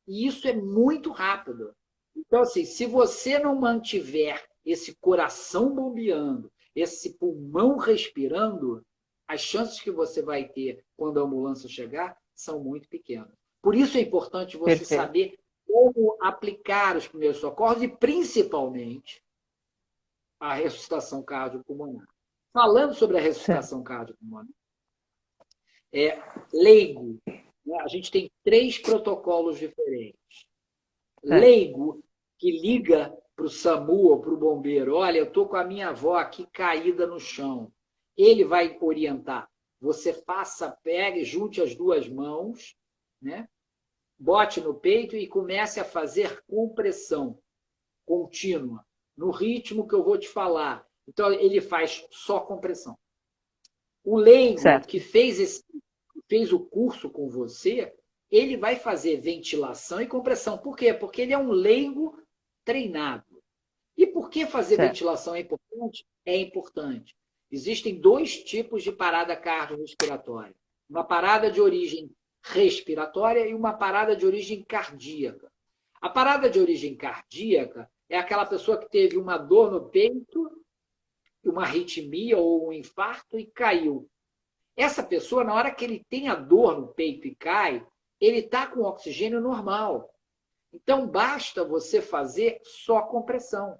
E isso é muito rápido. Então, assim, se você não mantiver esse coração bombeando, esse pulmão respirando, as chances que você vai ter quando a ambulância chegar são muito pequenas. Por isso é importante você Perfeito. saber como aplicar os primeiros socorros e, principalmente, a ressuscitação cardiopulmonar. Falando sobre a Certo. ressuscitação cardiopulmonar, leigo, né? A gente tem 3 protocolos diferentes. Certo. Leigo, que liga para o SAMU ou para o bombeiro, olha, eu estou com a minha avó aqui caída no chão. Ele vai orientar. Você pegue, junte as 2 mãos, né? Bote no peito e comece a fazer compressão contínua, no ritmo que eu vou te falar. Então, ele faz só compressão. O leigo Certo. que fez o curso com você, ele vai fazer ventilação e compressão. Por quê? Porque ele é um leigo treinado. E por que fazer Certo. ventilação é importante? É importante. Existem 2 tipos de parada cardiorrespiratória. Uma parada de origem respiratória e uma parada de origem cardíaca. A parada de origem cardíaca é aquela pessoa que teve uma dor no peito, uma arritmia ou um infarto e caiu. Essa pessoa, na hora que ele tem a dor no peito e cai, ele está com oxigênio normal. Então, basta você fazer só compressão,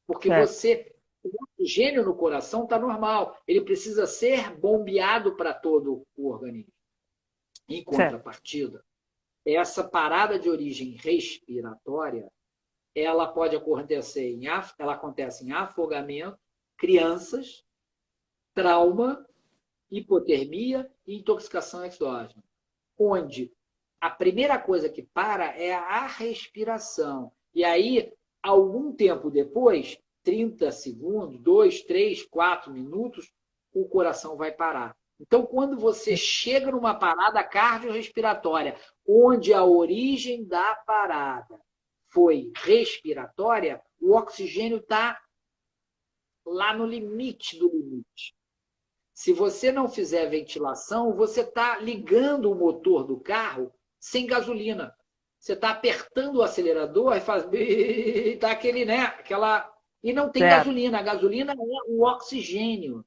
porque o oxigênio no coração está normal. Ele precisa ser bombeado para todo o organismo. Em Certo. contrapartida, essa parada de origem respiratória, ela acontece em afogamento, crianças, trauma, hipotermia e intoxicação exógena, onde a primeira coisa que para é a respiração. E aí, algum tempo depois, 30 segundos, 2, 3, 4 minutos, o coração vai parar. Então, quando você chega numa parada cardiorrespiratória, onde a origem da parada foi respiratória, o oxigênio está lá no limite do limite. Se você não fizer ventilação, você está ligando o motor do carro sem gasolina. Você está apertando o acelerador e faz. Tá aquele, né? E não tem Certo. gasolina. A gasolina é o oxigênio.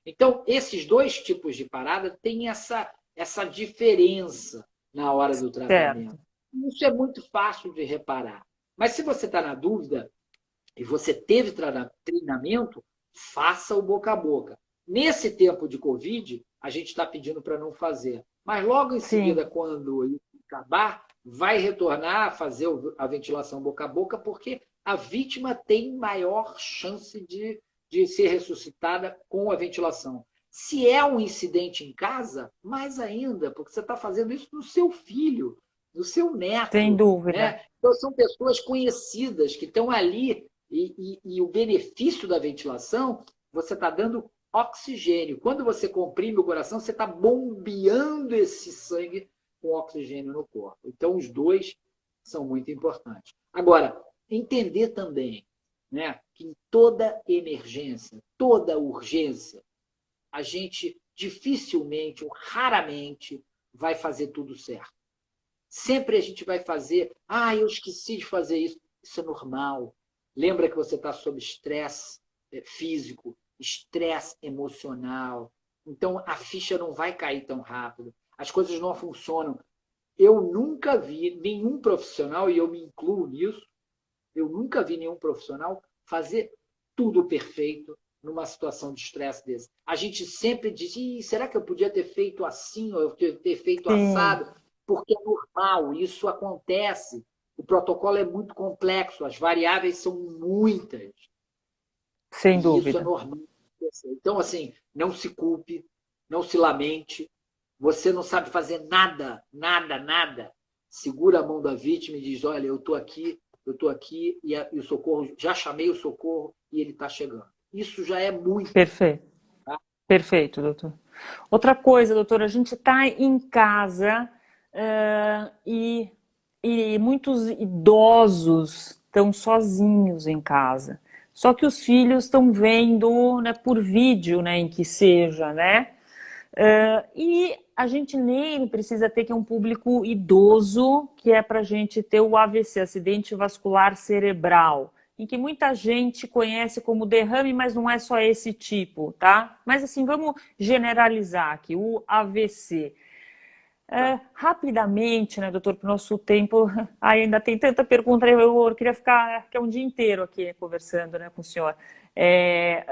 Então, esses 2 tipos de parada têm essa diferença na hora do tratamento. Certo. Isso é muito fácil de reparar. Mas se você está na dúvida e você teve treinamento, faça o boca a boca. Nesse tempo de Covid, a gente está pedindo para não fazer. Mas logo em seguida, quando isso acabar, vai retornar a fazer a ventilação boca a boca, porque a vítima tem maior chance de ser ressuscitada com a ventilação. Se é um incidente em casa, mais ainda, porque você está fazendo isso no seu filho, no seu neto. Sem dúvida. Né? Então, são pessoas conhecidas que estão ali e o benefício da ventilação, você está dando oxigênio. Quando você comprime o coração, você está bombeando esse sangue com oxigênio no corpo. Então, os 2 são muito importantes. Agora, entender também, né, que em toda emergência, toda urgência, a gente dificilmente ou raramente vai fazer tudo certo. Sempre a gente vai fazer, eu esqueci de fazer isso. Isso é normal. Lembra que você está sob estresse físico, estresse emocional. Então, a ficha não vai cair tão rápido. As coisas não funcionam. Eu nunca vi nenhum profissional, e eu me incluo nisso, eu nunca vi nenhum profissional fazer tudo perfeito numa situação de estresse desse. A gente sempre diz, será que eu podia ter feito assim, ou eu ter feito assado? Porque é normal, isso acontece. O protocolo é muito complexo, as variáveis são muitas. Sem dúvida. Isso é normal. Então, assim, não se culpe, não se lamente. Você não sabe fazer nada, nada, nada. Segura a mão da vítima e diz, olha, eu estou aqui e o socorro, já chamei o socorro e ele está chegando. Isso já é muito. Perfeito. Tá? Perfeito, doutor. Outra coisa, doutor, a gente está em casa e muitos idosos estão sozinhos em casa. Só que os filhos estão vendo, né, por vídeo, né, em que seja, né? E a gente nem precisa ter que um público idoso, que é para a gente ter o AVC, acidente vascular cerebral, em que muita gente conhece como derrame, mas não é só esse tipo, tá? Mas assim, vamos generalizar aqui, o AVC. Rapidamente, né, doutor, para o nosso tempo, ainda tem tanta pergunta, eu queria ficar um dia inteiro aqui conversando, né, com o senhor. É,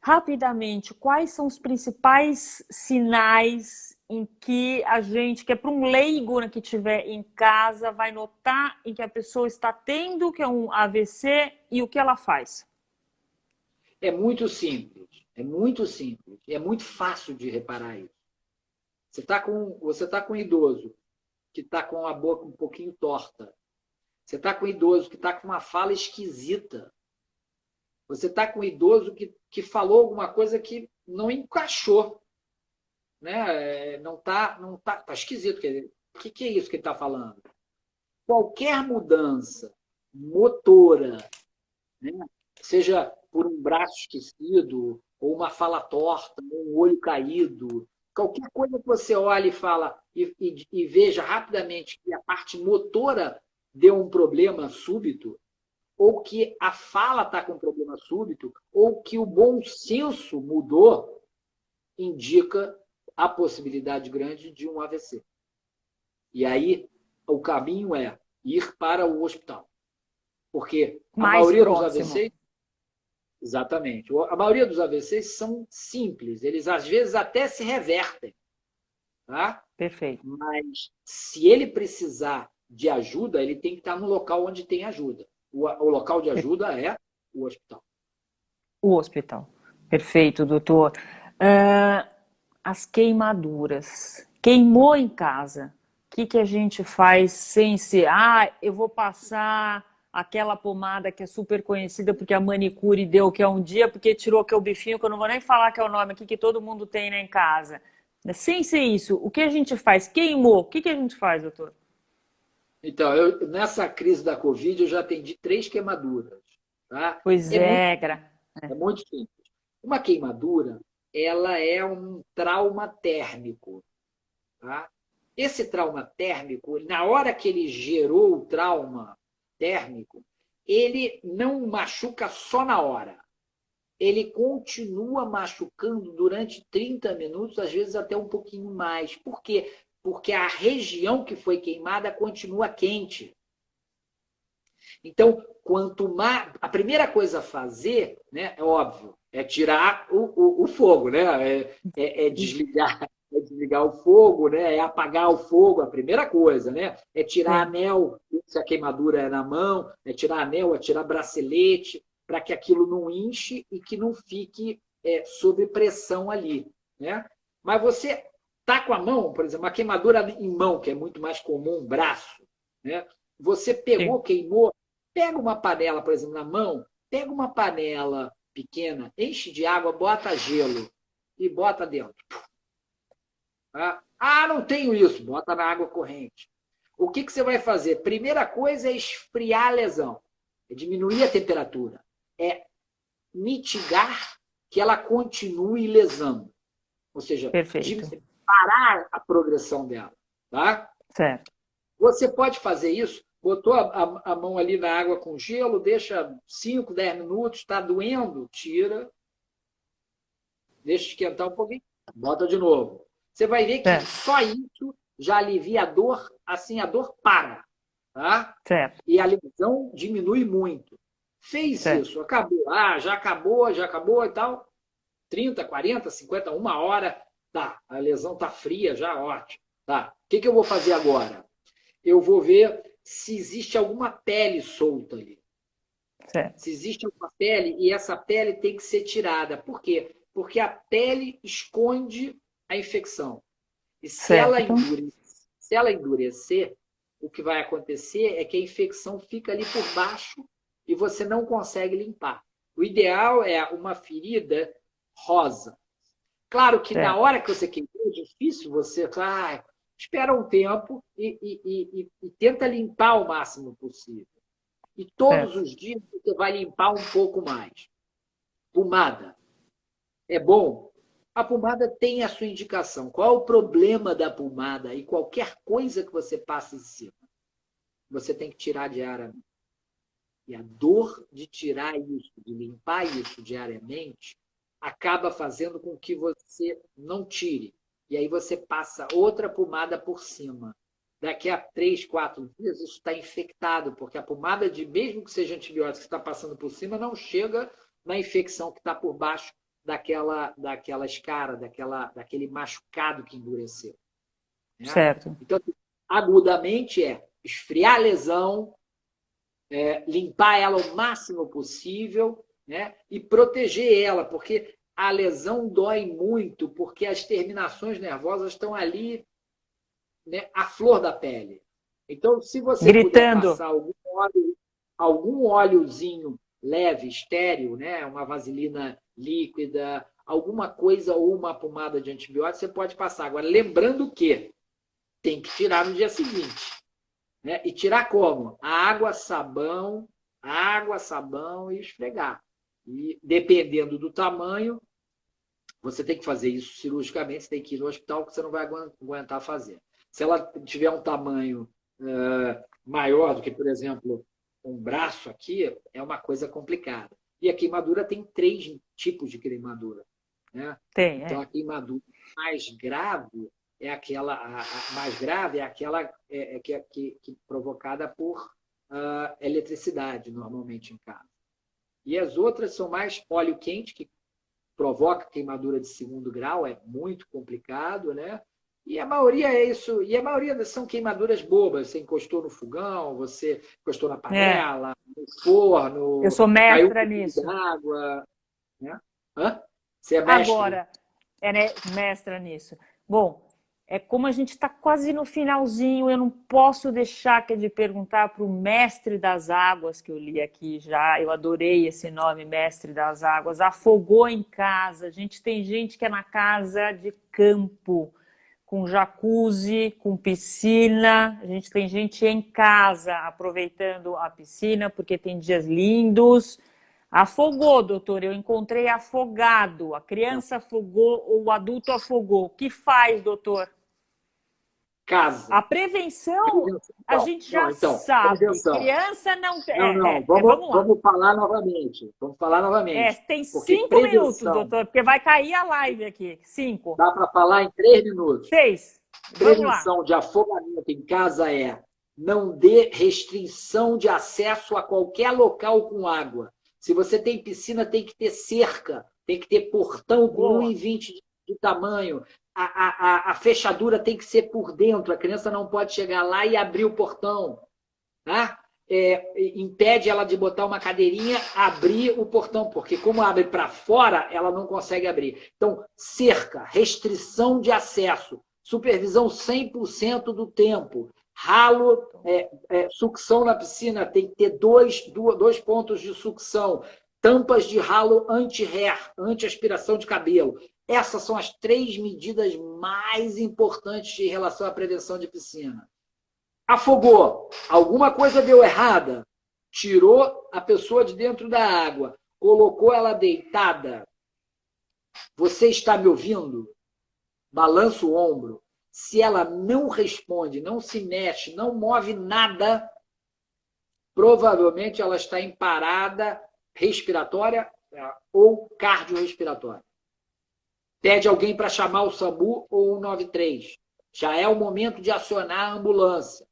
Rapidamente, quais são os principais sinais em que a gente, que é para um leigo, né, que estiver em casa, vai notar em que a pessoa está tendo que é um AVC e o que ela faz? É muito simples, é muito simples, é muito fácil de reparar isso. Você tá com um idoso que está com a boca um pouquinho torta. Você está com um idoso que está com uma fala esquisita. Você está com um idoso que falou alguma coisa que não encaixou. Né? Tá esquisito. O que é isso que ele está falando? Qualquer mudança motora, né? Seja por um braço esquecido, ou uma fala torta, ou um olho caído, qualquer coisa que você olhe e fala e veja rapidamente que a parte motora deu um problema súbito, ou que a fala está com um problema súbito, ou que o bom senso mudou, indica a possibilidade grande de um AVC. E aí, o caminho é ir para o hospital. Porque a Mais maioria dos próximo. AVCs, exatamente, a maioria dos AVCs são simples, eles às vezes até se revertem. Tá? Perfeito. Mas se ele precisar de ajuda, ele tem que estar no local onde tem ajuda. O local de ajuda é o hospital. O hospital. Perfeito, doutor. As queimaduras. Queimou em casa. O que a gente faz sem ser... eu vou passar aquela pomada que é super conhecida porque a manicure deu que é um dia, porque tirou que é o bifinho, que eu não vou nem falar que é o nome aqui, que todo mundo tem, né, em casa. Sem ser isso, o que a gente faz? Queimou. O que a gente faz, doutor? Então, nessa crise da Covid, eu já atendi 3 queimaduras. Tá? Pois É muito, é. é muito simples. Uma queimadura, ela é um trauma térmico. Tá? Esse trauma térmico, na hora que ele gerou o trauma térmico, ele não machuca só na hora. Ele continua machucando durante 30 minutos, às vezes até um pouquinho mais. Por quê? Porque a região que foi queimada continua quente. Então, quanto mais. A primeira coisa a fazer, né, é óbvio, é tirar o fogo, né? É desligar o fogo, né? É apagar o fogo, a primeira coisa, né? É tirar Sim. anel, se a queimadura é na mão, é tirar anel, é tirar bracelete, para que aquilo não inche e que não fique sob pressão ali, né? Mas você tá com a mão, por exemplo, uma queimadura em mão, que é muito mais comum, braço, né? Você Sim. pegou, queimou, pega uma panela, por exemplo, na mão, pega uma panela pequena, enche de água, bota gelo e bota dentro. Não tenho isso, bota na água corrente. O que você vai fazer? Primeira coisa é esfriar a lesão, é diminuir a temperatura, é mitigar que ela continue lesando, ou seja, Perfeito. parar a progressão dela. Tá? Certo. Você pode fazer isso, botou a mão ali na água com gelo, deixa 5, 10 minutos, está doendo, tira, deixa esquentar um pouquinho, bota de novo. Você vai ver que Certo. só isso já alivia a dor, assim a dor para. Tá? Certo. E a lesão diminui muito. Fez Certo. isso, acabou. Já acabou e tal. 30, 40, 50, 1 hora, tá. A lesão tá fria já, ótimo. Tá. O que eu vou fazer agora? Eu vou ver se existe alguma pele solta ali. Certo. Se existe alguma pele, e essa pele tem que ser tirada. Por quê? Porque a pele esconde a infecção. E Certo. se ela endurecer, o que vai acontecer é que a infecção fica ali por baixo e você não consegue limpar. O ideal é uma ferida rosa. Claro que na Certo. hora que você queimou, é difícil você espera um tempo e tenta limpar o máximo possível. E todos Certo. os dias você vai limpar um pouco mais. Pomada. É bom? A pomada tem a sua indicação. Qual é o problema da pomada? E qualquer coisa que você passe em cima, você tem que tirar diariamente. E a dor de tirar isso, de limpar isso diariamente, acaba fazendo com que você não tire. E aí você passa outra pomada por cima. Daqui a 3, 4 dias, isso está infectado, porque a pomada, mesmo que seja antibiótico que está passando por cima, não chega na infecção que está por baixo daquela escara, daquele machucado que endureceu. Né? Certo. Então, agudamente esfriar a lesão, limpar ela o máximo possível, né? E proteger ela, porque a lesão dói muito, porque as terminações nervosas estão ali, né, à flor da pele. Então, se você puder passar algum óleozinho leve, estéril, né, uma vaselina líquida, alguma coisa ou uma pomada de antibiótico, você pode passar. Agora, lembrando que tem que tirar no dia seguinte. Né? E tirar como? Água, sabão e esfregar. E dependendo do tamanho, você tem que fazer isso cirurgicamente, você tem que ir no hospital, porque você não vai aguentar fazer. Se ela tiver um tamanho maior do que, por exemplo, um braço aqui, é uma coisa complicada. E a queimadura tem 3 tipos de queimadura. Né? Então, a queimadura mais grave é aquela que provocada por eletricidade, normalmente em casa. E as outras são mais óleo quente, que provoca queimadura de 2º grau, é muito complicado, né? E a maioria é isso. E a maioria são queimaduras bobas. Você encostou no fogão, você encostou na panela, no forno. Eu sou mestra nisso. Água, né? Você é mestre? Agora, mestra nisso. Bom, como a gente está quase no finalzinho, eu não posso deixar de perguntar para o mestre das águas, que eu li aqui já, eu adorei esse nome, mestre das águas, afogou em casa. A gente tem gente que é na casa de campo, com jacuzzi, com piscina. A gente tem gente em casa aproveitando a piscina porque tem dias lindos. Afogou, doutor. Eu encontrei afogado. A criança afogou ou o adulto afogou. O que faz, doutor? Casa. A prevenção, a gente já sabe. Criança não tem. Vamos falar novamente. Tem 5 minutos, doutor, porque vai cair a live aqui. 5. Dá para falar em 3 minutos. 6. Prevenção de afogamento em casa não dê restrição de acesso a qualquer local com água. Se você tem piscina, tem que ter cerca, tem que ter portão com 1,20 de tamanho. A fechadura tem que ser por dentro. A criança não pode chegar lá e abrir o portão. Tá? Impede ela de botar uma cadeirinha, abrir o portão, porque como abre para fora, ela não consegue abrir. Então, cerca, restrição de acesso, supervisão 100% do tempo. Ralo, sucção na piscina, tem que ter dois pontos de sucção. Tampas de ralo anti-hair, anti-aspiração de cabelo. Essas são as 3 medidas mais importantes em relação à prevenção de piscina. Afogou, alguma coisa deu errada, tirou a pessoa de dentro da água, colocou ela deitada. Você está me ouvindo? Balança o ombro. Se ela não responde, não se mexe, não move nada, provavelmente ela está em parada respiratória ou cardiorrespiratória. Pede alguém para chamar o SAMU ou o 193. Já é o momento de acionar a ambulância.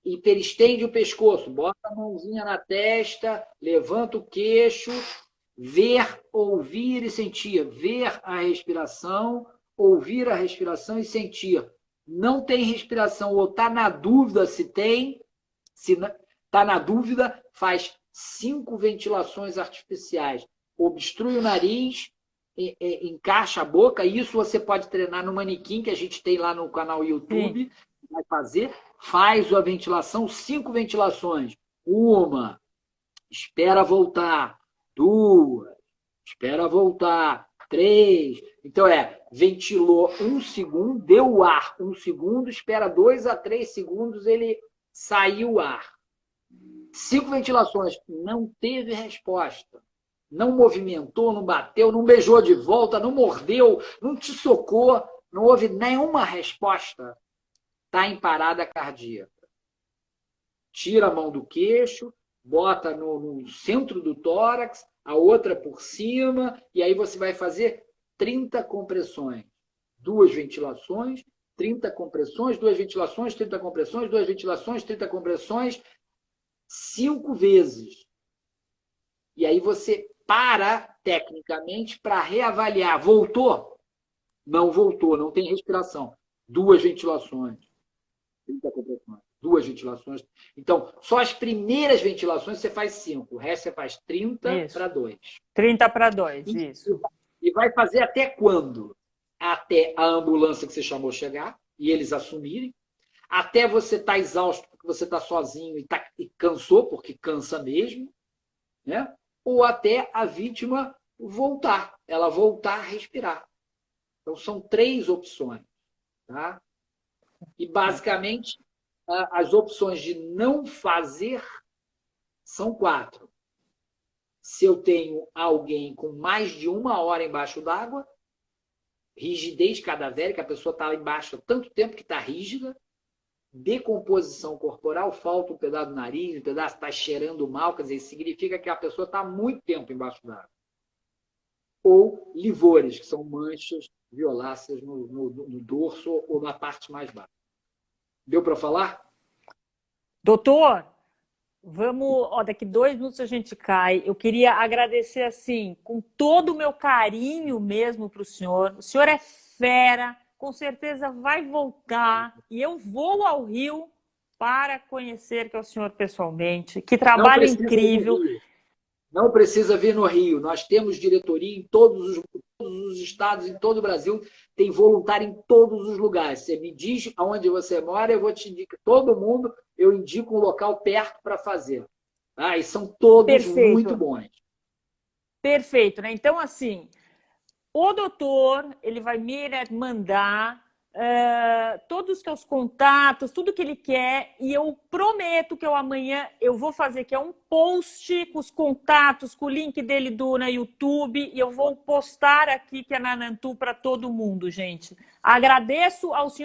Hiperestende o pescoço, bota a mãozinha na testa, levanta o queixo, ver, ouvir e sentir. Ver a respiração, ouvir a respiração e sentir. Não tem respiração ou está na dúvida se tem, se está na dúvida, faz 5 ventilações artificiais. Obstrui o nariz, encaixa a boca. Isso você pode treinar no manequim que a gente tem lá no canal YouTube. Vai fazer, faz a ventilação, 5 ventilações. 1, espera voltar. 2, espera voltar. 3. Então ventilou 1 segundo, deu o ar 1 segundo, espera 2 a 3 segundos, ele saiu o ar. 5 ventilações, não teve resposta. não movimentou, não bateu, não beijou de volta, não mordeu, não te socou, não houve nenhuma resposta, está em parada cardíaca. Tira a mão do queixo, bota no centro do tórax, a outra por cima, e aí você vai fazer 30 compressões. 2 ventilações, 30 compressões, 2 ventilações, 30 compressões, 2 ventilações, 30 compressões, 5 vezes. E aí você para tecnicamente para reavaliar. Voltou? Não voltou, não tem respiração. 2 ventilações, 30 compressões, 2 ventilações. Então, só as primeiras ventilações você faz 5, o resto você faz 30 para 2. 30 para 2, isso. E vai fazer até quando? Até a ambulância que você chamou chegar e eles assumirem, até você estar exausto, porque você está sozinho e cansou, porque cansa mesmo, né? Ou até a vítima voltar, ela voltar a respirar. Então, são 3 opções. Tá? E, basicamente, as opções de não fazer são 4. Se eu tenho alguém com mais de 1 hora embaixo d'água, rigidez cadavérica, a pessoa está lá embaixo há tanto tempo que está rígida, decomposição corporal, falta um pedaço do nariz, um pedaço está cheirando mal, quer dizer, significa que a pessoa está há muito tempo embaixo d'água. Ou livores, que são manchas violáceas no dorso ou na parte mais baixa. Deu para falar? Doutor, vamos, daqui 2 minutos a gente cai. Eu queria agradecer, assim, com todo o meu carinho mesmo para o senhor. O senhor é fera, com certeza vai voltar. E eu vou ao Rio para conhecer que é o senhor pessoalmente. Que trabalho incrível. Não precisa vir no Rio. Nós temos diretoria em todos os estados, em todo o Brasil. Tem voluntário em todos os lugares. Você me diz aonde você mora, eu vou te indicar. Todo mundo, eu indico um local perto para fazer. E são todos muito bons. Perfeito, né? Então, assim, o doutor, ele vai me mandar todos os seus contatos, tudo que ele quer, e eu prometo que amanhã eu vou fazer, que é um post com os contatos, com o link dele na YouTube, e eu vou postar aqui, que é na Nantu, para todo mundo, gente. Agradeço ao senhor